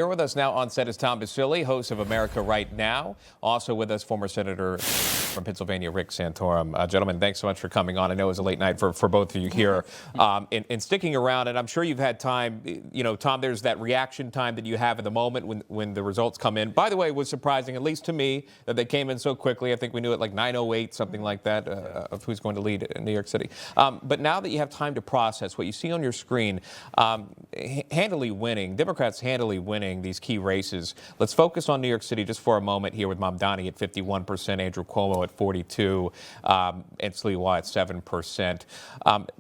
Here with us now on set is Tom Basile, host of America Right Now. Also with us, former Senator from Pennsylvania, Rick Santorum. Gentlemen, thanks so much for coming on. I know it was a late night for both of you here and sticking around. And I'm sure you've had time, you know, Tom, there's that reaction time that you have in the moment when the results come in. By the way, it was surprising, at least to me, that they came in so quickly. I think we knew at like 9:08, something like that, of who's going to lead in New York City. But now that you have time to process what you see on your screen, handily winning, Democrats handily winning these key races. Let's focus on New York City just for a moment here with Mamdani at 51%, Andrew Cuomo at 42%, and Sliwa at 7%.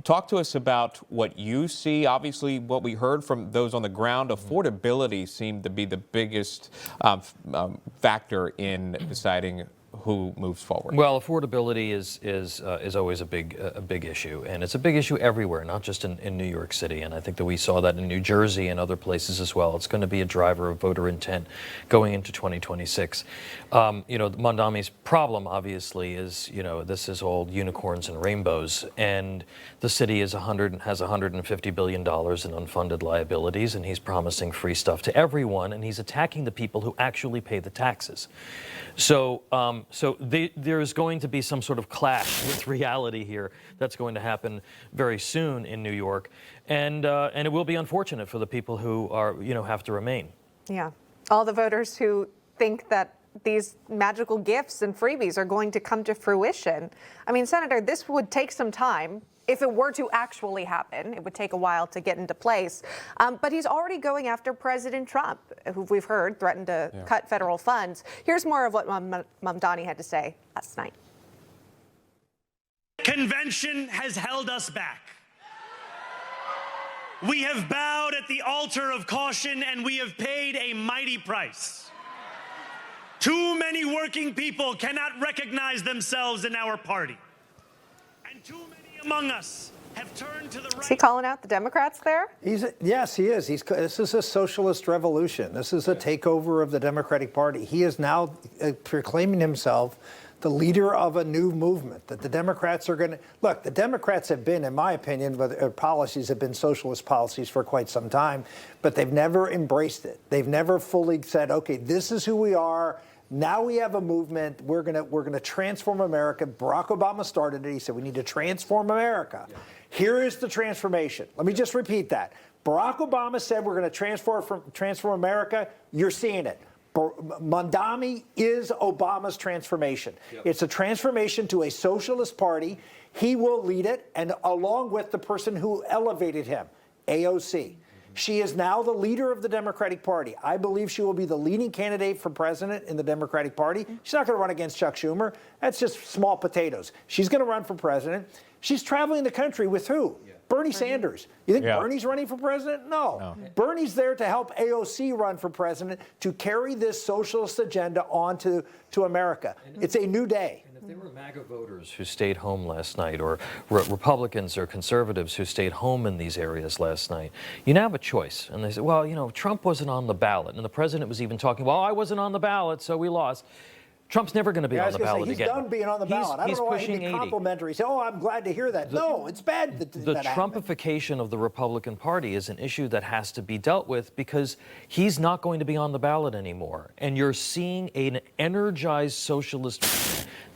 Talk to us about what you see. Obviously, what we heard from those on the ground, affordability seemed to be the biggest factor in deciding who moves forward. Well, affordability is always a big issue, and it's a big issue everywhere, not just in New York City. And I think that we saw that in New Jersey and other places as well. It's going to be a driver of voter intent going into 2026. You know, Mamdani's problem, obviously, is, you know, this is all unicorns and rainbows, and the city has $150 billion in unfunded liabilities, and he's promising free stuff to everyone, and he's attacking the people who actually pay the taxes. So there's going to be some sort of clash with reality here that's going to happen very soon in New York, and it will be unfortunate for the people who are, you know, have to remain. Yeah, all the voters who think that these magical gifts and freebies are going to come to fruition. I mean, Senator, this would take some time. If it were to actually happen, it would take a while to get into place. But he's already going after President Trump, who we've heard threatened to cut federal funds. Here's more of what Mamdani had to say last night. Convention has held us back. We have bowed at the altar of caution, and we have paid a mighty price. Too many working people cannot recognize themselves in our party. And too many among us have turned to the right. Is he calling out the Democrats there? Yes, he is. This is a socialist revolution. This is a takeover of the Democratic Party. He is now proclaiming himself the leader of a new movement, that the Democrats are going to... Look, the Democrats have been, in my opinion, their policies have been socialist policies for quite some time, but they've never embraced it. They've never fully said, okay, this is who we are. Now we have a movement. We're gonna transform America. Barack Obama started it. He said we need to transform America. Yeah. Here is the transformation. Let me just repeat that. Barack Obama said we're going to transform America. You're seeing it. Mamdani is Obama's transformation. Yep. It's a transformation to a socialist party. He will lead it, and along with the person who elevated him, AOC. She is now the leader of the Democratic Party. I believe she will be the leading candidate for president in the Democratic Party. She's not going to run against Chuck Schumer. That's just small potatoes. She's going to run for president. She's traveling the country with who? Yeah. Bernie Sanders. You think Bernie's running for president? No. Bernie's there to help AOC run for president, to carry this socialist agenda onto America. It's a new day. If there were MAGA voters who stayed home last night, or Republicans or conservatives who stayed home in these areas last night, you now have a choice. And they say, well, you know, Trump wasn't on the ballot. And the president was even talking, well, I wasn't on the ballot, so we lost. Trump's never going to be on the ballot again. He's done being on the ballot. I don't know why he'd be complimentary. Say, oh, I'm glad to hear that. No, it's bad that the Trumpification of the Republican Party is an issue that has to be dealt with, because he's not going to be on the ballot anymore. And you're seeing an energized socialist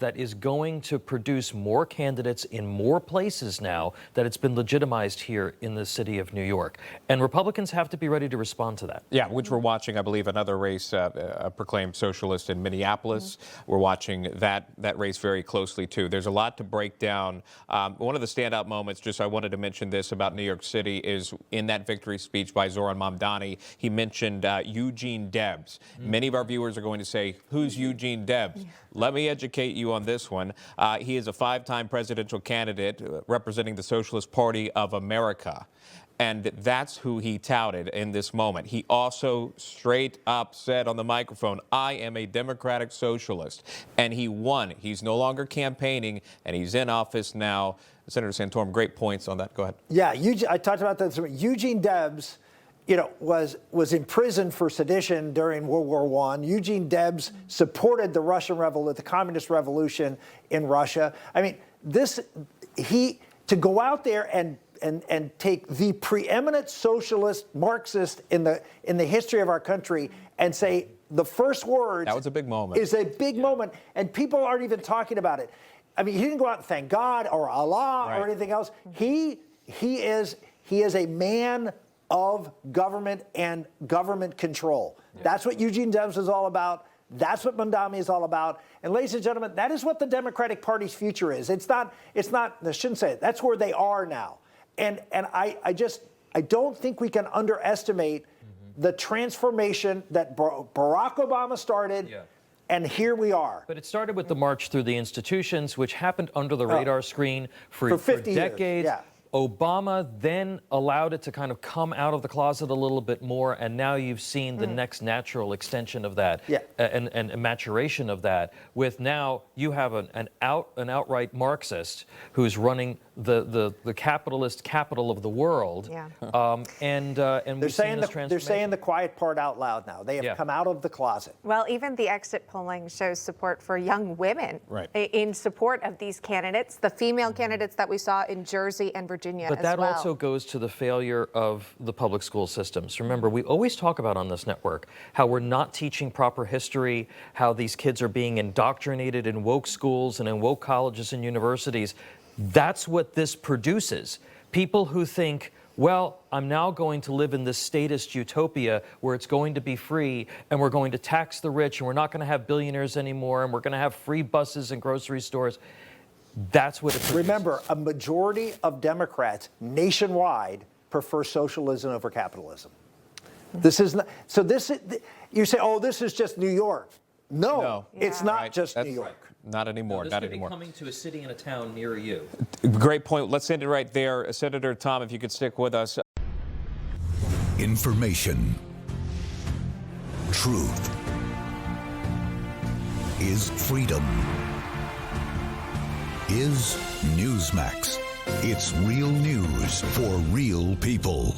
that is going to produce more candidates in more places now that it's been legitimized here in the city of New York. And Republicans have to be ready to respond to that. Yeah, which we're watching, I believe, another race, a proclaimed socialist in Minneapolis. We're watching that race very closely, too. There's a lot to break down. One of the standout moments, just I wanted to mention this about New York City, is in that victory speech by Zohran Mamdani, he mentioned Eugene Debs. Many of our viewers are going to say, who's Eugene Debs? Let me educate you on this one. He is a 5-time presidential candidate representing the Socialist Party of America. And that's who he touted in this moment. He also straight up said on the microphone, I am a democratic socialist. And he won. He's no longer campaigning, and he's in office now. Senator Santorum, great points on that. Go ahead. Yeah, I talked about that. Eugene Debs, you know, was imprisoned for sedition during World War I. Eugene Debs supported the Russian the communist revolution in Russia. I mean, to go out there and and take the preeminent socialist Marxist in the history of our country and say the first words. That was a big moment. Is a big moment, and people aren't even talking about it. I mean, he didn't go out and thank God or Allah or anything else. He is a man of government and government control. Yeah. That's what Eugene Debs is all about. That's what Mamdani is all about. And ladies and gentlemen, that is what the Democratic Party's future is. It's not, I shouldn't say it. That's where they are now. And I don't think we can underestimate the transformation that Barack Obama started. Yeah. And here we are. But it started with the march through the institutions, which happened under the radar screen for 50 decades. Years. Yeah. Obama then allowed it to kind of come out of the closet a little bit more, and now you've seen the next natural extension of that and a maturation of that. With now you have an outright Marxist who's running the capitalist capital of the world. Yeah. And they're saying the quiet part out loud now. They have come out of the closet. Well, even the exit polling shows support for young women in support of these candidates, the female candidates that we saw in Jersey and Virginia. But that also goes to the failure of the public school systems. Remember, we always talk about on this network how we're not teaching proper history, how these kids are being indoctrinated in woke schools and in woke colleges and universities. That's what this produces. People who think, well, I'm now going to live in this statist utopia where it's going to be free and we're going to tax the rich and we're not going to have billionaires anymore and we're going to have free buses and grocery stores. That's what it produces. Remember, a majority of Democrats nationwide prefer socialism over capitalism. This is not, so this is, you say, oh, this is just New York. No, it's not just New York. Not anymore. No, this not could anymore. Be coming to a city and a town near you. Great point. Let's end it right there. Senator Tom, if you could stick with us. Information. Truth is freedom. Is Newsmax. It's real news for real people.